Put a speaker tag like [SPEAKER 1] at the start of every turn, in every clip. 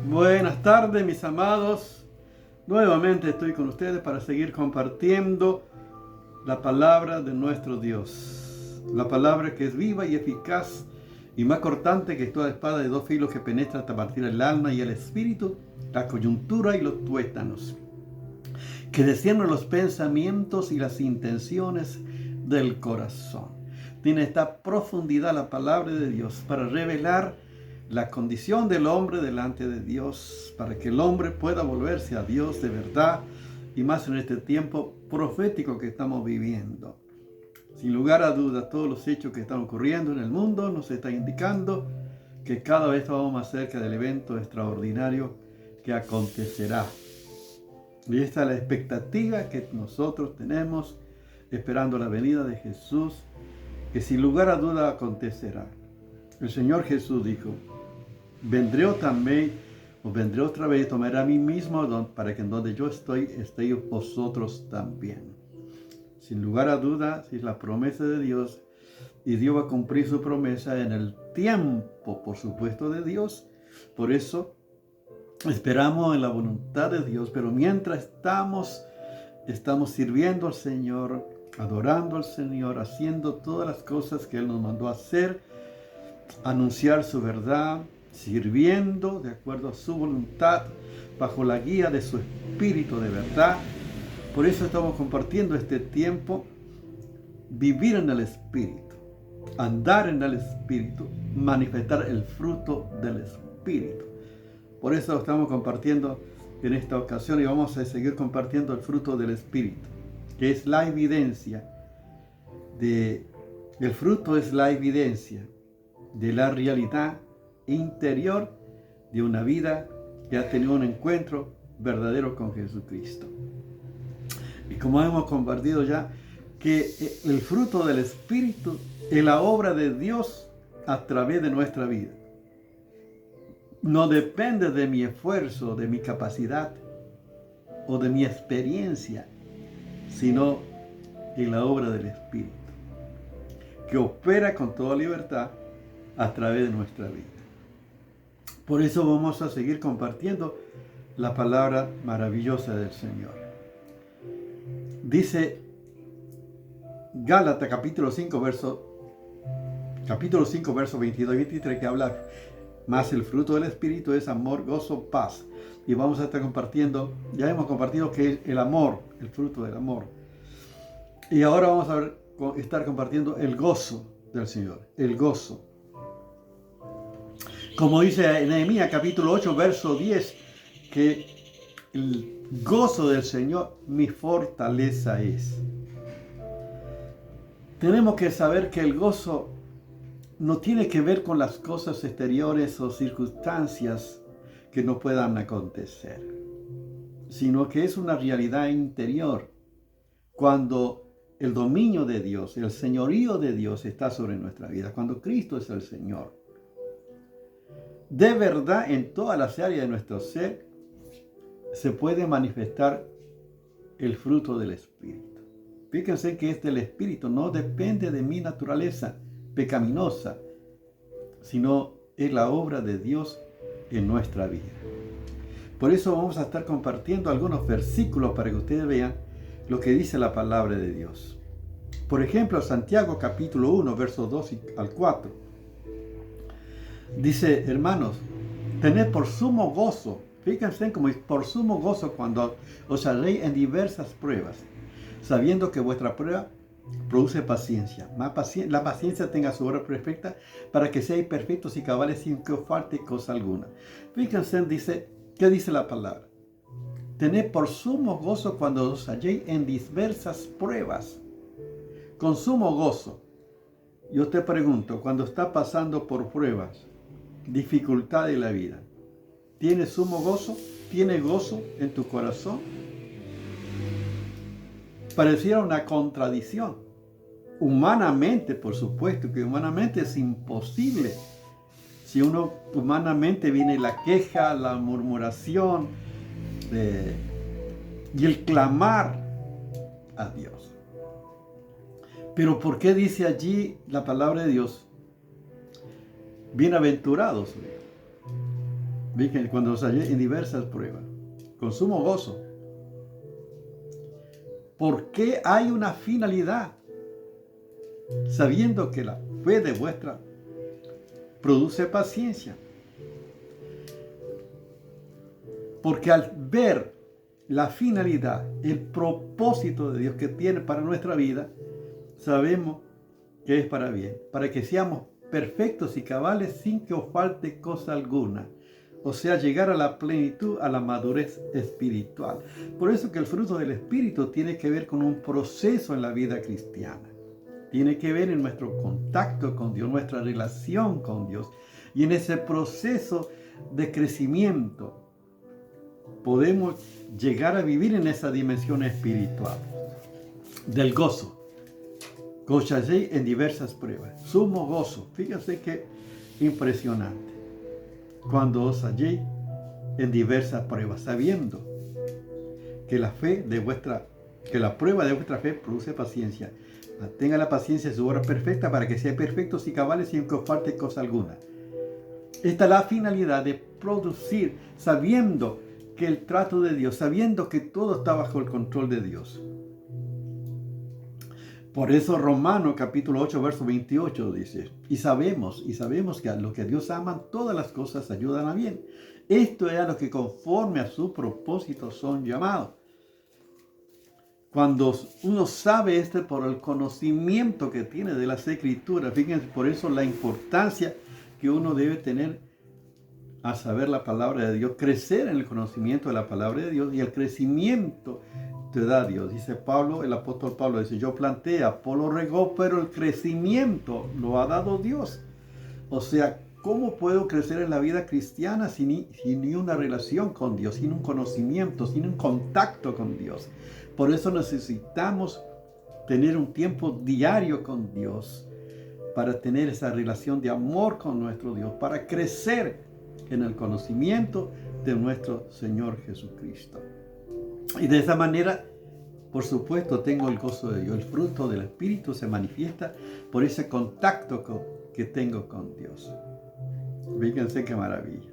[SPEAKER 1] Buenas tardes, mis amados. Nuevamente estoy con ustedes para seguir compartiendo la palabra de nuestro Dios. La palabra que es viva y eficaz y más cortante que toda espada de dos filos que penetra hasta partir el alma y el espíritu, la coyuntura y los tuétanos, que discierne los pensamientos y las intenciones del corazón. Tiene esta profundidad la palabra de Dios para revelar la condición del hombre delante de Dios, para que el hombre pueda volverse a Dios de verdad, y más en este tiempo profético que estamos viviendo. Sin lugar a dudas, todos los hechos que están ocurriendo en el mundo nos están indicando que cada vez estamos más cerca del evento extraordinario que acontecerá. Y esta es la expectativa que nosotros tenemos, esperando la venida de Jesús, que sin lugar a duda acontecerá. El Señor Jesús dijo: vendré otra vez, tomaré a mí mismo para que en donde yo estoy, estéis vosotros también. Sin lugar a dudas, es la promesa de Dios, y Dios va a cumplir su promesa en el tiempo, por supuesto, de Dios. Por eso esperamos en la voluntad de Dios, pero mientras estamos sirviendo al Señor, adorando al Señor, haciendo todas las cosas que Él nos mandó a hacer, anunciar su verdad, sirviendo de acuerdo a su voluntad, bajo la guía de su Espíritu de verdad. Por eso estamos compartiendo este tiempo, vivir en el Espíritu, andar en el Espíritu, manifestar el fruto del Espíritu. Por eso estamos compartiendo en esta ocasión, y vamos a seguir compartiendo el fruto del Espíritu, que es la evidencia el fruto es la evidencia de la realidad interior de una vida que ha tenido un encuentro verdadero con Jesucristo. Y como hemos compartido ya, que el fruto del Espíritu es la obra de Dios a través de nuestra vida. No depende de mi esfuerzo, de mi capacidad o de mi experiencia, sino en la obra del Espíritu, que opera con toda libertad a través de nuestra vida. Por eso vamos a seguir compartiendo la palabra maravillosa del Señor. Dice Gálatas capítulo 5, verso 22 y 23, que habla: más el fruto del Espíritu es amor, gozo, paz. Y vamos a estar compartiendo, ya hemos compartido que es el amor, el fruto del amor. Y ahora vamos a estar compartiendo el gozo del Señor, el gozo. Como dice en Nehemías capítulo 8, verso 10, que el gozo del Señor mi fortaleza es. Tenemos que saber que el gozo no tiene que ver con las cosas exteriores o circunstancias que no puedan acontecer, sino que es una realidad interior cuando el dominio de Dios, el señorío de Dios está sobre nuestra vida, cuando Cristo es el Señor. De verdad, en todas las áreas de nuestro ser se puede manifestar el fruto del Espíritu. Fíjense que el Espíritu no depende de mi naturaleza pecaminosa, sino es la obra de Dios en nuestra vida. Por eso vamos a estar compartiendo algunos versículos para que ustedes vean lo que dice la palabra de Dios. Por ejemplo, Santiago capítulo 1, versos 2 al 4. Dice: hermanos, tened por sumo gozo. Fíjense como es por sumo gozo cuando os halléis en diversas pruebas, sabiendo que vuestra prueba produce paciencia. La paciencia tenga su obra perfecta, para que seáis perfectos y cabales sin que os falte cosa alguna. Fíjense, ¿qué dice la palabra? Tened por sumo gozo cuando os halléis en diversas pruebas. Con sumo gozo. Yo te pregunto, cuando está pasando por pruebas, dificultades de la vida, ¿tienes sumo gozo? ¿Tienes gozo en tu corazón? Pareciera una contradicción. Humanamente, por supuesto que humanamente es imposible. Si uno humanamente viene la queja, la murmuración y el clamar a Dios. Pero ¿por qué dice allí la palabra de Dios? Bienaventurados, Cuando os hallé en diversas pruebas, con sumo gozo. Porque hay una finalidad, sabiendo que la fe de vuestra produce paciencia. Porque al ver la finalidad, el propósito de Dios que tiene para nuestra vida, sabemos que es para bien, para que seamos perfectos y cabales sin que os falte cosa alguna. O sea, llegar a la plenitud, a la madurez espiritual. Por eso que el fruto del Espíritu tiene que ver con un proceso en la vida cristiana. Tiene que ver en nuestro contacto con Dios, nuestra relación con Dios. Y en ese proceso de crecimiento podemos llegar a vivir en esa dimensión espiritual del gozo. Gocharé en diversas pruebas. Sumo gozo. Fíjense qué impresionante. Cuando os hallé en diversas pruebas, sabiendo que la prueba de vuestra fe produce paciencia. Mantenga la paciencia en su obra perfecta para que sean perfectos y cabales sin que os falte cosa alguna. Esta es la finalidad de producir, sabiendo que el trato de Dios, sabiendo que todo está bajo el control de Dios. Por eso Romanos capítulo 8, verso 28 dice, y sabemos que a los que a Dios aman, todas las cosas ayudan a bien. Esto es a los que conforme a su propósito son llamados. Cuando uno sabe esto por el conocimiento que tiene de las Escrituras, fíjense, por eso la importancia que uno debe tener a saber la palabra de Dios, crecer en el conocimiento de la palabra de Dios, y el crecimiento te da Dios. Dice Pablo, el apóstol Pablo dice, yo planté, Apolo regó, pero el crecimiento lo ha dado Dios. O sea, ¿cómo puedo crecer en la vida cristiana sin una relación con Dios, sin un conocimiento, sin un contacto con Dios? Por eso necesitamos tener un tiempo diario con Dios, para tener esa relación de amor con nuestro Dios, para crecer en el conocimiento de nuestro Señor Jesucristo. Y de esa manera, por supuesto, tengo el gozo de Dios. El fruto del Espíritu se manifiesta por ese contacto que tengo con Dios. Fíjense qué maravilla.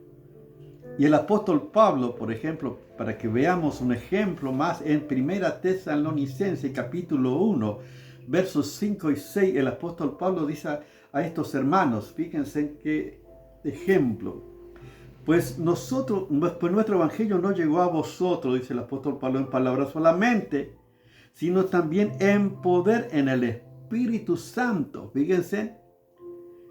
[SPEAKER 1] Y el apóstol Pablo, por ejemplo, para que veamos un ejemplo más, en 1 Tesalonicenses capítulo 1, versos 5 y 6, el apóstol Pablo dice a estos hermanos, fíjense qué ejemplo. Pues nuestro evangelio no llegó a vosotros, dice el apóstol Pablo, en palabras solamente, sino también en poder, en el Espíritu Santo. Fíjense,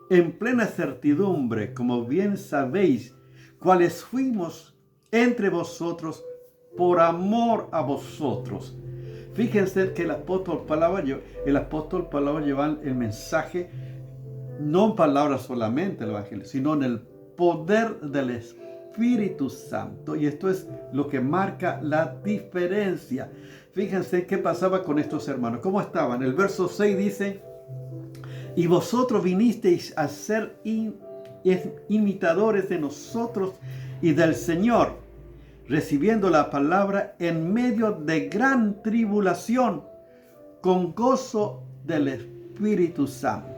[SPEAKER 1] en plena certidumbre, como bien sabéis, cuáles fuimos entre vosotros por amor a vosotros. Fíjense que el apóstol Pablo lleva el mensaje, no en palabras solamente el evangelio, sino en el poder del Espíritu Santo. Y esto es lo que marca la diferencia. Fíjense qué pasaba con estos hermanos. ¿Cómo estaban? El verso 6 dice, y vosotros vinisteis a ser imitadores de nosotros y del Señor, recibiendo la palabra en medio de gran tribulación, con gozo del Espíritu Santo.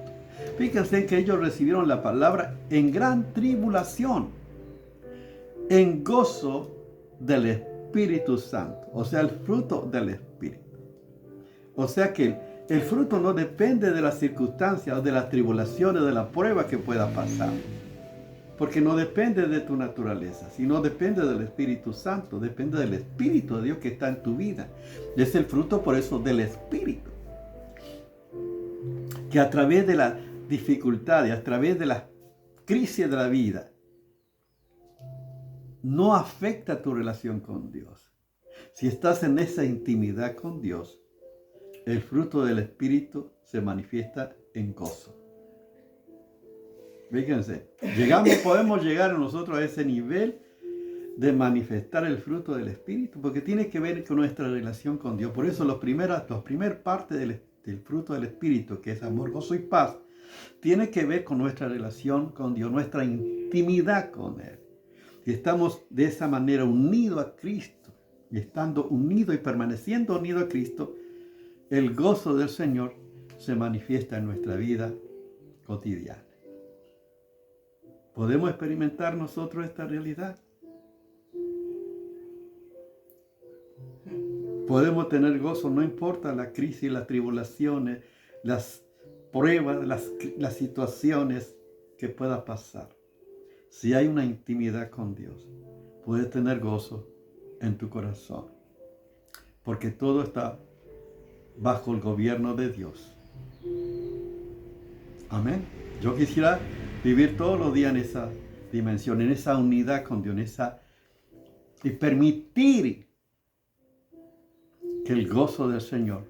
[SPEAKER 1] Fíjense que ellos recibieron la palabra en gran tribulación, en gozo del Espíritu Santo, o sea, el fruto del Espíritu. O sea que el fruto no depende de las circunstancias o de las tribulaciones, de la prueba que pueda pasar, porque no depende de tu naturaleza, sino depende del Espíritu Santo, depende del Espíritu de Dios que está en tu vida. Es el fruto, por eso, del Espíritu, que a través de las dificultades, a través de las crisis de la vida, no afecta tu relación con Dios. Si estás en esa intimidad con Dios, el fruto del Espíritu se manifiesta en gozo. Fíjense, podemos llegar nosotros a ese nivel de manifestar el fruto del Espíritu, porque tiene que ver con nuestra relación con Dios. Por eso la primera parte del fruto del Espíritu, que es amor, gozo y paz, tiene que ver con nuestra relación con Dios, nuestra intimidad con Él. Si estamos de esa manera unidos a Cristo, y estando unidos y permaneciendo unidos a Cristo, el gozo del Señor se manifiesta en nuestra vida cotidiana. ¿Podemos experimentar nosotros esta realidad? Podemos tener gozo, no importa la crisis, las tribulaciones, las pruebas, las situaciones que pueda pasar. Si hay una intimidad con Dios, puedes tener gozo en tu corazón. Porque todo está bajo el gobierno de Dios. Amén. Yo quisiera vivir todos los días en esa dimensión, en esa unidad con Dios, y permitir que el gozo del Señor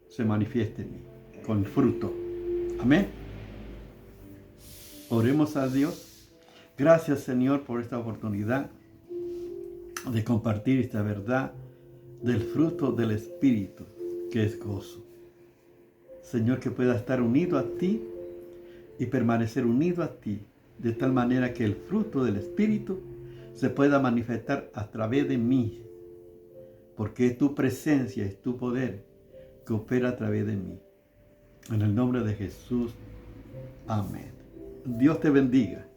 [SPEAKER 1] se manifieste en mí, con fruto. Amén. Oremos a Dios. Gracias, Señor, por esta oportunidad de compartir esta verdad del fruto del Espíritu, que es gozo. Señor, que pueda estar unido a ti y permanecer unido a ti, de tal manera que el fruto del Espíritu se pueda manifestar a través de mí, porque es tu presencia, es tu poder que opera a través de mí. En el nombre de Jesús, amén. Dios te bendiga.